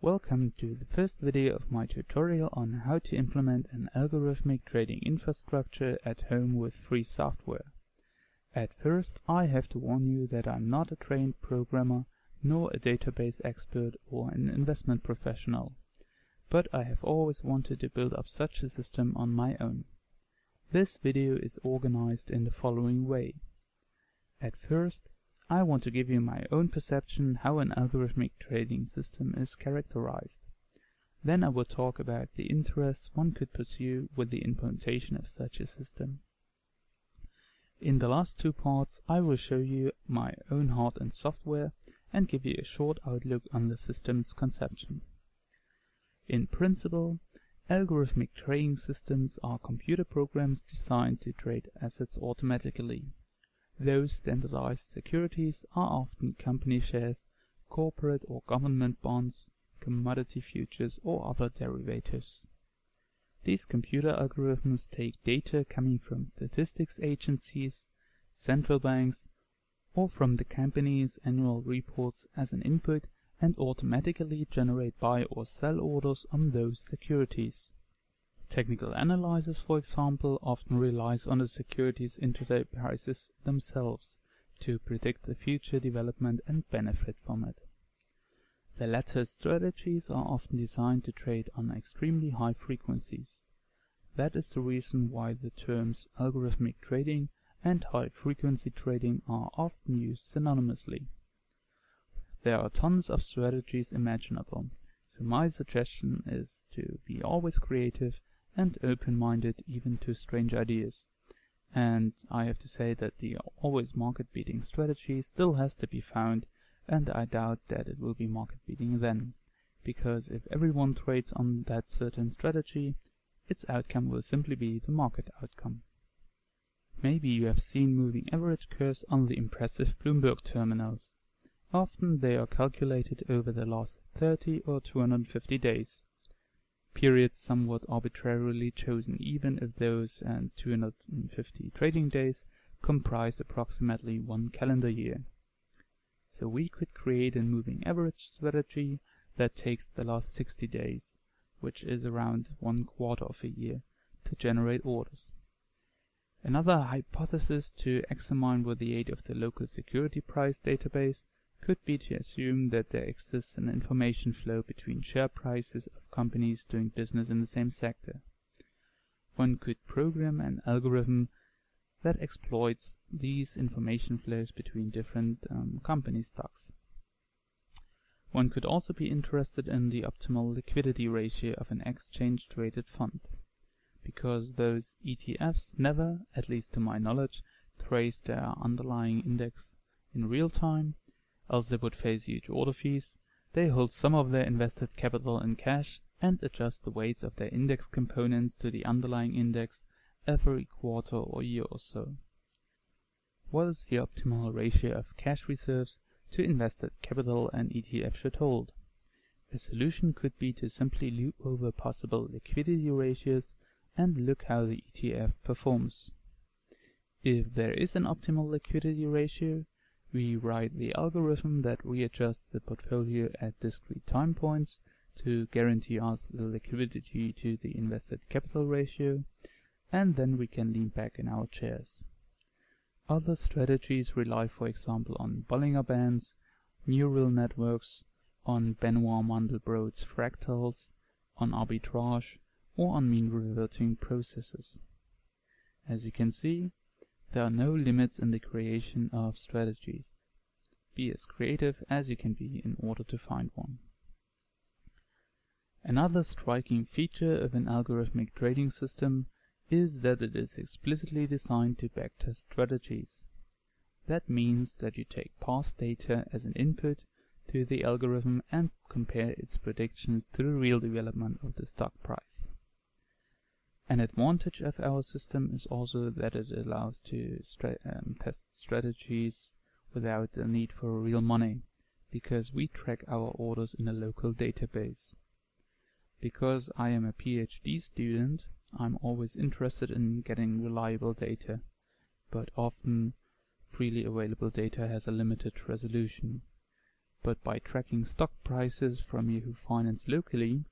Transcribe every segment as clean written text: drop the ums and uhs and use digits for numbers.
Welcome to the first video of my tutorial on how to implement an algorithmic trading infrastructure at home with free software. At first, I have to warn you that I'm not a trained programmer, nor a database expert or an investment professional, but I have always wanted to build up such a system on my own. This video is organized in the following way. At first, I want to give you my own perception how an algorithmic trading system is characterized. Then I will talk about the interests one could pursue with the implementation of such a system. In the last two parts, I will show you my own hard and software and give you a short outlook on the system's conception. In principle, algorithmic trading systems are computer programs designed to trade assets automatically. Those standardized securities are often company shares, corporate or government bonds, commodity futures, or other derivatives. These computer algorithms take data coming from statistics agencies, central banks, or from the company's annual reports as an input and automatically generate buy or sell orders on those securities. Technical analysis, for example, often relies on the securities intraday prices themselves to predict the future development and benefit from it. The latter strategies are often designed to trade on extremely high frequencies. That is the reason why the terms algorithmic trading and high-frequency trading are often used synonymously. There are tons of strategies imaginable, so my suggestion is to be always creative and open-minded even to strange ideas. And I have to say that the always market-beating strategy still has to be found, and I doubt that it will be market-beating then, because if everyone trades on that certain strategy, its outcome will simply be the market outcome. Maybe you have seen moving average curves on the impressive Bloomberg terminals. Often they are calculated over the last 30 or 250 days. Periods somewhat arbitrarily chosen, even if those 250 trading days comprise approximately one calendar year. So we could create a moving average strategy that takes the last 60 days, which is around 1/4 of a year, to generate orders. Another hypothesis to examine with the aid of the local security price database could be to assume that there exists an information flow between share prices of companies doing business in the same sector. One could program an algorithm that exploits these information flows between different company stocks. One could also be interested in the optimal liquidity ratio of an exchange-traded fund, because those ETFs never, at least to my knowledge, trace their underlying index in real time, else they would face huge order fees. They hold some of their invested capital in cash and adjust the weights of their index components to the underlying index every quarter or year or so. What is the optimal ratio of cash reserves to invested capital an ETF should hold? A solution could be to simply loop over possible liquidity ratios and look how the ETF performs. If there is an optimal liquidity ratio, we write the algorithm that readjusts the portfolio at discrete time points to guarantee us the liquidity to the invested capital ratio, and then we can lean back in our chairs. Other strategies rely, for example, on Bollinger Bands, neural networks, on Benoit-Mandelbrot's fractals, on arbitrage, or on mean reverting processes. As you can see, there are no limits in the creation of strategies. Be as creative as you can be in order to find one. Another striking feature of an algorithmic trading system is that it is explicitly designed to backtest strategies. That means that you take past data as an input to the algorithm and compare its predictions to the real development of the stock price. An advantage of our system is also that it allows to test strategies without the need for real money, because we track our orders in a local database. Because I am a PhD student, I'm always interested in getting reliable data, but often freely available data has a limited resolution. but by tracking stock prices from Yahoo Finance locally,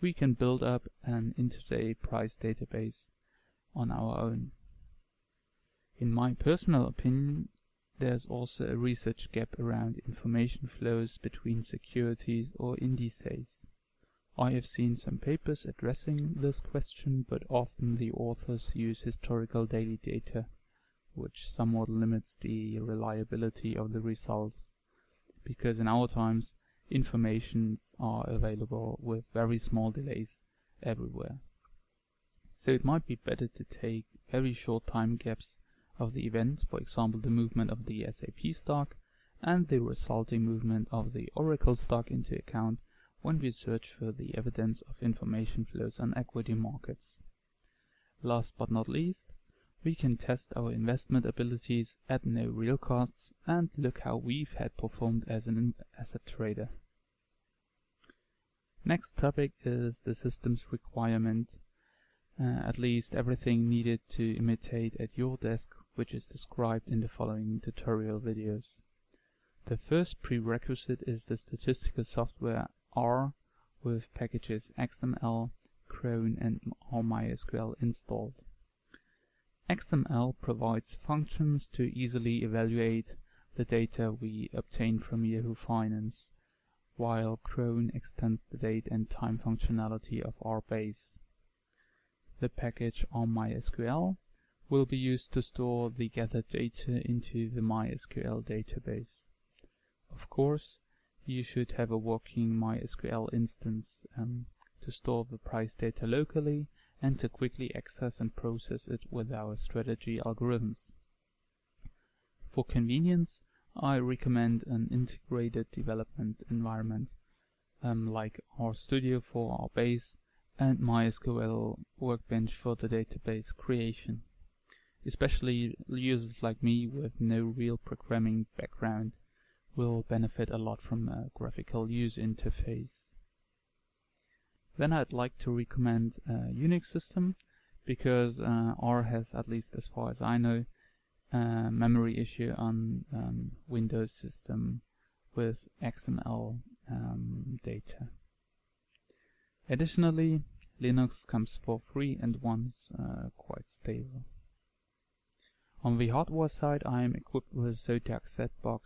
we can build up an intraday price database on our own. In my personal opinion, there's also a research gap around information flows between securities or indices. I have seen some papers addressing this question, but often the authors use historical daily data, which somewhat limits the reliability of the results, because in our times informations are available with very small delays everywhere. So it might be better to take very short time gaps of the event, for example the movement of the SAP stock and the resulting movement of the Oracle stock, into account when we search for the evidence of information flows on equity markets. Last but not least, we can test our investment abilities at no real costs and look how we've had performed as a trader. Next topic is the system's requirement, at least everything needed to imitate at your desk, which is described in the following tutorial videos. The first prerequisite is the statistical software R with packages XML, cron and MySQL installed. XML provides functions to easily evaluate the data we obtain from Yahoo Finance, while cron extends the date and time functionality of our base. The package MySQL will be used to store the gathered data into the MySQL database. Of course, you should have a working MySQL instance to store the price data locally and to quickly access and process it with our strategy algorithms. For convenience, I recommend an integrated development environment like RStudio for our base and MySQL Workbench for the database creation. Especially users like me with no real programming background will benefit a lot from a graphical user interface. Then I'd like to recommend a Unix system, because R has, at least as far as I know, a memory issue on Windows system with XML data. Additionally, Linux comes for free and once quite stable. On the hardware side, I am equipped with Zotac ZBox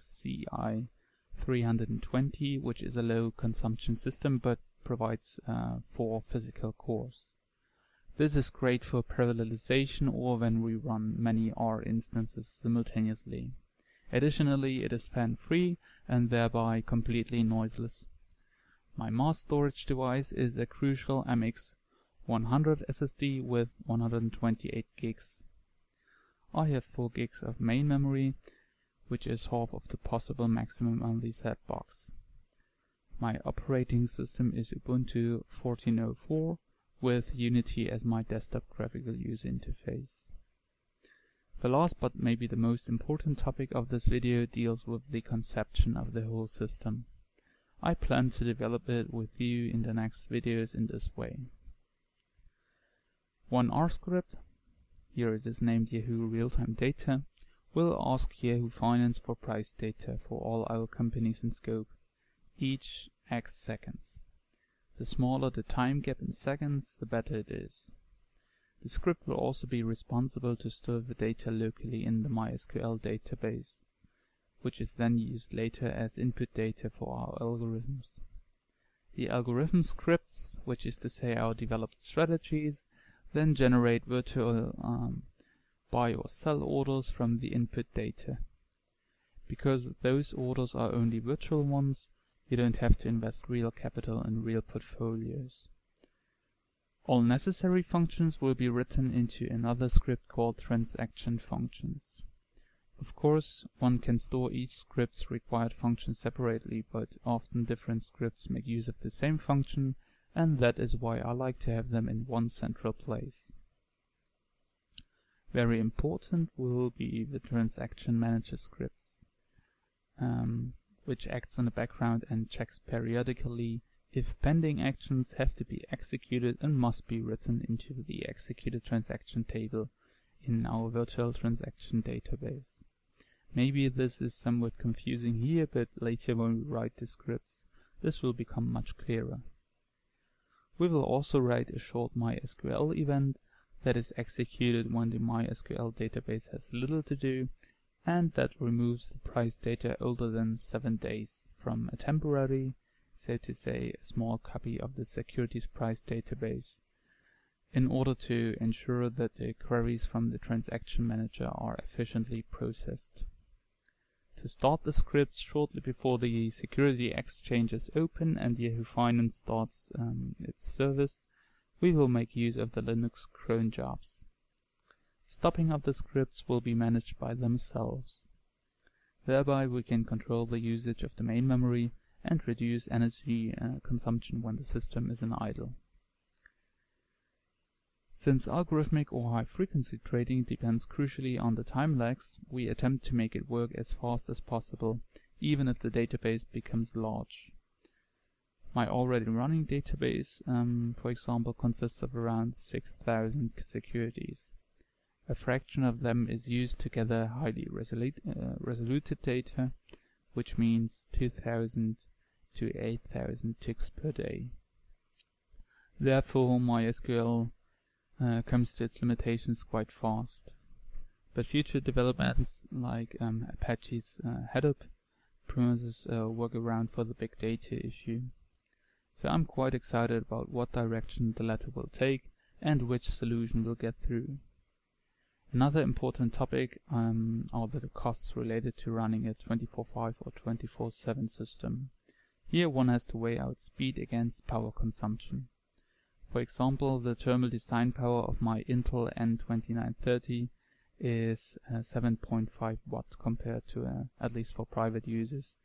CI320, which is a low consumption system but provides 4 physical cores. This is great for parallelization or when we run many R instances simultaneously. Additionally, it is fan-free and thereby completely noiseless. My mass storage device is a Crucial MX100 SSD with 128 gigs. I have 4 gigs of main memory, which is half of the possible maximum on the ZBox. My operating system is Ubuntu 14.04 with Unity as my desktop graphical user interface. The last but maybe the most important topic of this video deals with the conception of the whole system. I plan to develop it with you in the next videos in this way. One R script, here it is named Yahoo Real-Time Data, will ask Yahoo Finance for price data for all our companies in scope, each X seconds. The smaller the time gap in seconds, the better it is. The script will also be responsible to store the data locally in the MySQL database, which is then used later as input data for our algorithms. The algorithm scripts, which is to say our developed strategies, then generate virtual buy or sell orders from the input data. Because those orders are only virtual ones, you don't have to invest real capital in real portfolios. All necessary functions will be written into another script called transaction functions. Of course, one can store each script's required function separately, but often different scripts make use of the same function, and that is why I like to have them in one central place. Very important will be the transaction manager scripts, which acts in the background and checks periodically if pending actions have to be executed and must be written into the executed transaction table in our virtual transaction database. Maybe this is somewhat confusing here, but later when we write the scripts, this will become much clearer. We will also write a short MySQL event that is executed when the MySQL database has little to do, and that removes the price data older than 7 days from a temporary, so to say, a small copy of the securities price database, in order to ensure that the queries from the transaction manager are efficiently processed. To start the scripts shortly before the security exchange is open and Yahoo Finance starts its service, we will make use of the Linux cron jobs. Stopping of the scripts will be managed by themselves. Thereby we can control the usage of the main memory and reduce energy consumption when the system is in idle. Since algorithmic or high-frequency trading depends crucially on the time lags, we attempt to make it work as fast as possible, even if the database becomes large. My already running database, for example, consists of around 6,000 securities. A fraction of them is used to gather highly resoluted data, which means 2,000 to 8,000 ticks per day. Therefore, MySQL comes to its limitations quite fast. But future developments like Apache's Hadoop promises a workaround for the big data issue. So I'm quite excited about what direction the latter will take and which solution will get through. Another important topic are the costs related to running a 24/5 or 24/7 system. Here one has to weigh out speed against power consumption. For example, the thermal design power of my Intel N2930 is 7.5 watts compared to, at least for private users,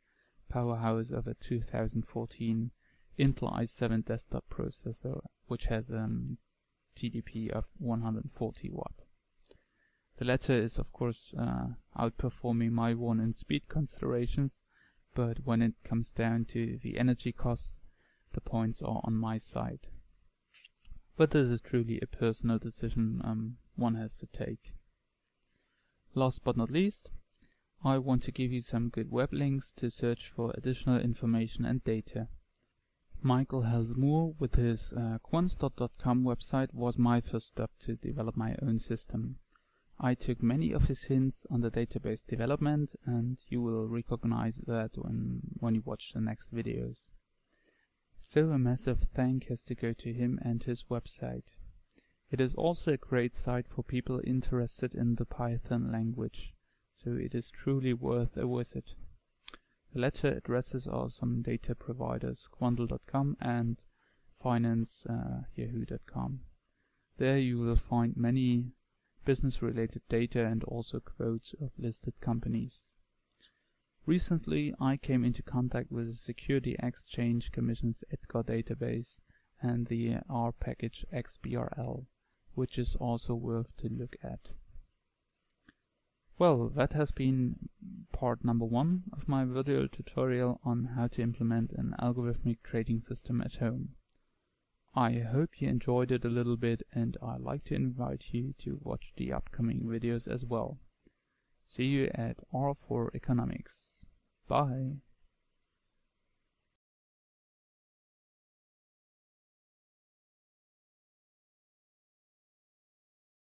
powerhouse of a 2014 Intel i7 desktop processor, which has a TDP of 140 watt. The latter is of course outperforming my one in speed considerations, but when it comes down to the energy costs, the points are on my side. But this is truly a personal decision one has to take. Last but not least, I want to give you some good web links to search for additional information and data. Michael Helsmoor with his quantstat.com website was my first step to develop my own system. I took many of his hints on the database development, and you will recognize that when you watch the next videos. So a massive thank has to go to him and his website. It is also a great site for people interested in the Python language, so it is truly worth a visit. The latter addresses are some data providers, Quandl.com and finance.yahoo.com. There you will find many business-related data and also quotes of listed companies. Recently, I came into contact with the Security Exchange Commission's EDGAR database and the R package XBRL, which is also worth to look at. Well, that has been part number 1 of my video tutorial on how to implement an algorithmic trading system at home. I hope you enjoyed it a little bit, and I'd like to invite you to watch the upcoming videos as well. See you at R4 Economics. Bye.